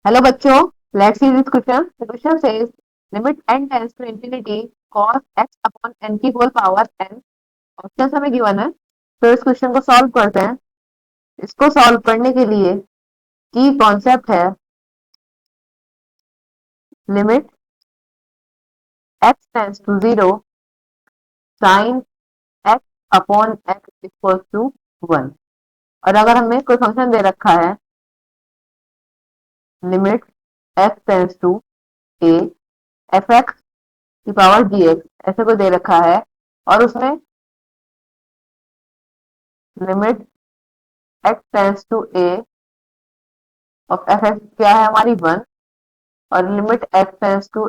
Hello बच्चों, let's see this question. The question says limit n tends to infinity cos x upon n की whole power n. Option हमें given है, तो इस question को solve करते हैं. इसको सॉल्व करने के लिए की कॉन्सेप्ट है limit x tends to 0 sine x upon x equals to 1. और अगर हमें कोई फंक्शन दे रखा है limit x tends to a f x की पावर जी एक्स ऐसे कोई दे रखा है और उसमें limit x tends to a of f x क्या है हमारी 1 और limit x tends to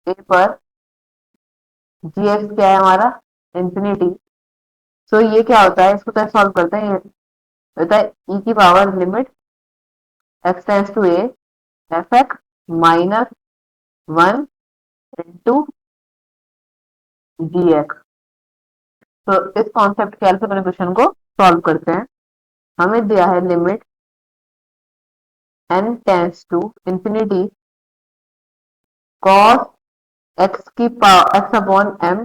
a पर जी एक्स क्या है हमारा इंफिनिटी. सो ये क्या होता है, इसको कैसे सॉल्व करते हैं. ये होता है e की power limit x tends to a f x minus 1 into g x. तो इस कॉन्सेप्ट के हेल्प से अपने क्वेश्चन को सॉल्व करते हैं. हमें दिया है limit n tends to infinity cos x की power x upon m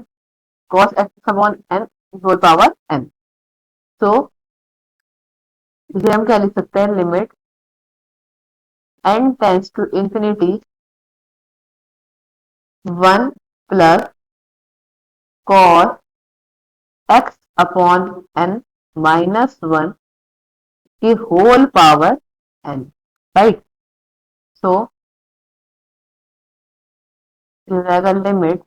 cos x upon n whole power n. तो इसे हम क्या लिख सकते हैं, limit n tends to infinity 1 plus cos x upon n minus 1 की whole power n. Right. So हो जाएगा limit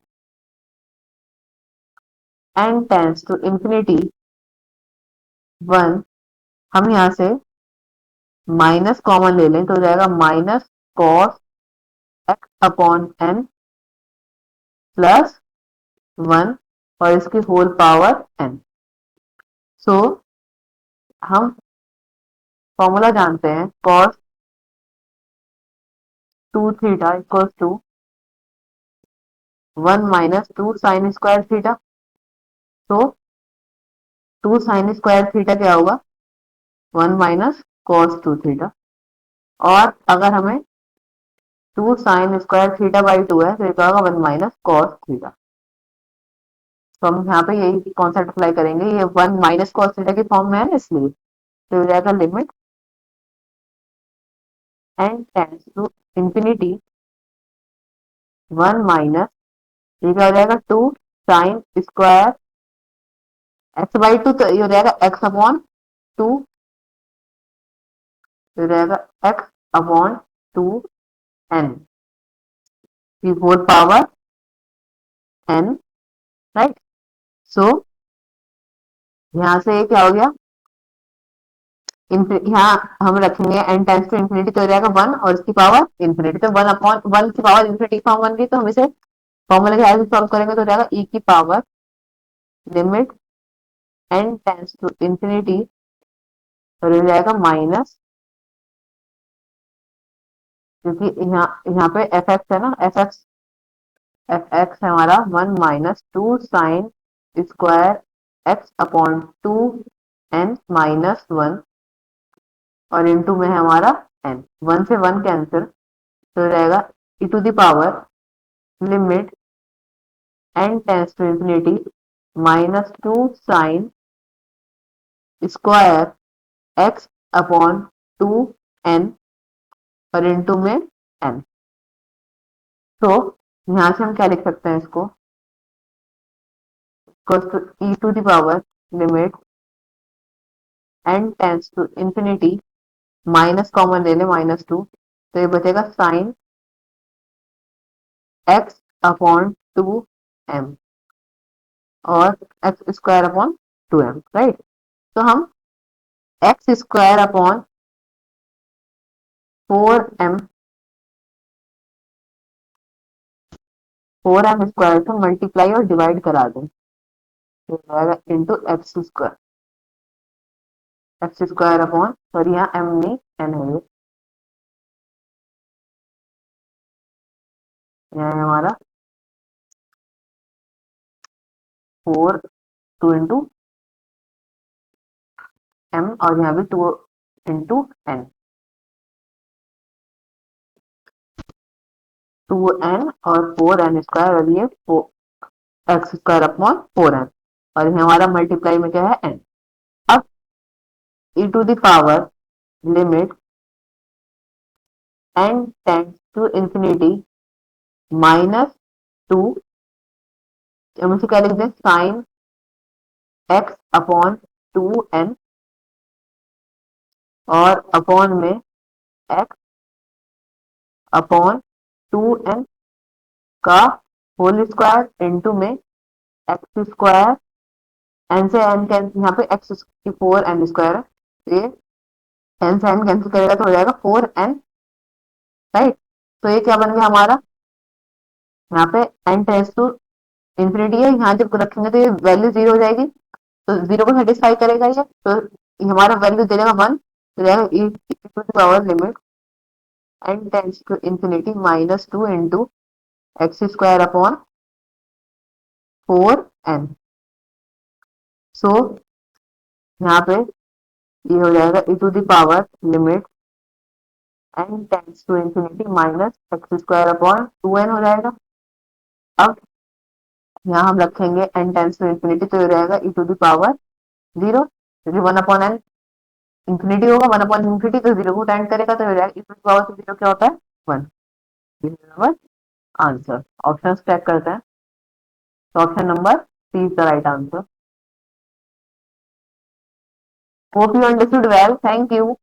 n tends to infinity 1. हम यहाँ से माइनस कॉमन ले लें तो हो जाएगा minus cos x upon n plus 1 और इसकी होल पावर n. सो हम फॉर्मूला जानते हैं cos 2 theta equals to 1 minus 2 sine square theta. तो 2 साइन स्क्वायर थीटा क्या होगा, 1 माइनस cos 2 थीटा. और अगर हमें 2 साइन स्क्वायर थीटा बाई 2 है तो ये क्या होगा 1 माइनस cos थीटा. तो हम यहाँ पे यही कॉन्सेप्ट अप्लाई करेंगे, ये 1 माइनस cos थीटा की फॉर्म में है ना, इसलिए तो हो जाएगा limit n tends to infinity 1 minus ये क्या हो जाएगा 2 साइन स्क्वायर एक्स बाई 2. तो ये हो जाएगा एक्स अपॉन 2, हो जाएगा एक्स अपॉन 2 एन की होल पावर एन. राइट. सो यहाँ से ये क्या हो गया, यहाँ हम रखेंगे एन टाइम्स टू इन्फिनिटी तो हो जाएगा 1 और इसकी पावर इन्फिनिटी. तो 1 अपॉन 1 की पावर इन्फिनिटी फॉर्म बन गई. तो हम इसे फॉर्मूला के हेल्प से सॉल्व करेंगे तो हो जाएगा ई की power limit n tends to infinity और हो जाएगा माइनस, क्योंकि यहाँ पे एफ एक्स है ना, एफ एक्स है हमारा 1 minus 2 sine square x upon 2 n minus 1 और इनटू में है हमारा एन. 1 से 1 कैंसिल तो हो जाएगा e to the power limit n tends to infinity minus 2 sine square x upon 2 n और इनटू में एन. तो यहाँ से हम क्या लिख सकते हैं, इसको e to the power limit n tends to infinity minus common ले ले माइनस 2 तो ये बचेगा साइन एक्स अपॉन 2 एम और x square upon 2m. Right. तो हम x square upon 4m 4m square से मल्टीप्लाई और डिवाइड करा दें तो जाएगा into x square upon sorry यहाँ m नहीं n है, ये है हमारा 4 2 इंटू m और यहाँ भी 2 इंटू n. 2n और 4n² और ये x² अपॉन 4n और ये हमारा मल्टीप्लाई में क्या है n। अब e to the power limit n tends to infinity -2, हम इसे क्या लिख दें साइन x अपॉन 2n और अपॉन में x अपॉन 2n का होल स्क्वायर इंटू में x², n से n कैंसिल, यहाँ पे x4n² है तो ये n से n कैंसिल करेगा तो हो जाएगा 4n, राइट। तो ये क्या बन गया हमारा, यहाँ पे n टेंड्स टू इंफिनिटी है, यहाँ जब रखेंगे तो ये वैल्यू 0 हो जाएगी तो 0 को सेटिस्फाई करेगा ये, तो ये हमारा वैल्यू दे देगा 1, तो जाएगा e to the power limit n tends to infinity -2 into x² upon 4n। So यहाँ पे ये हो जाएगा e to the power limit n tends to infinity -x² upon 2n हो जाएगा। अब यहाँ हम रखेंगे n टेंड्स टू इंफिनिटी तो ये रहेगा e टू द पावर 0, क्योंकि 1 अपॉन n इंफिनिटी होगा, 1 अपॉन इंफिनिटी तो 0 को टेंड करेगा तो हो जाएगा e टू द पावर 0 क्या होता है 1। This is our answer. Option check करते हैं तो option number C is the right answer. Hope you understood well, thank you.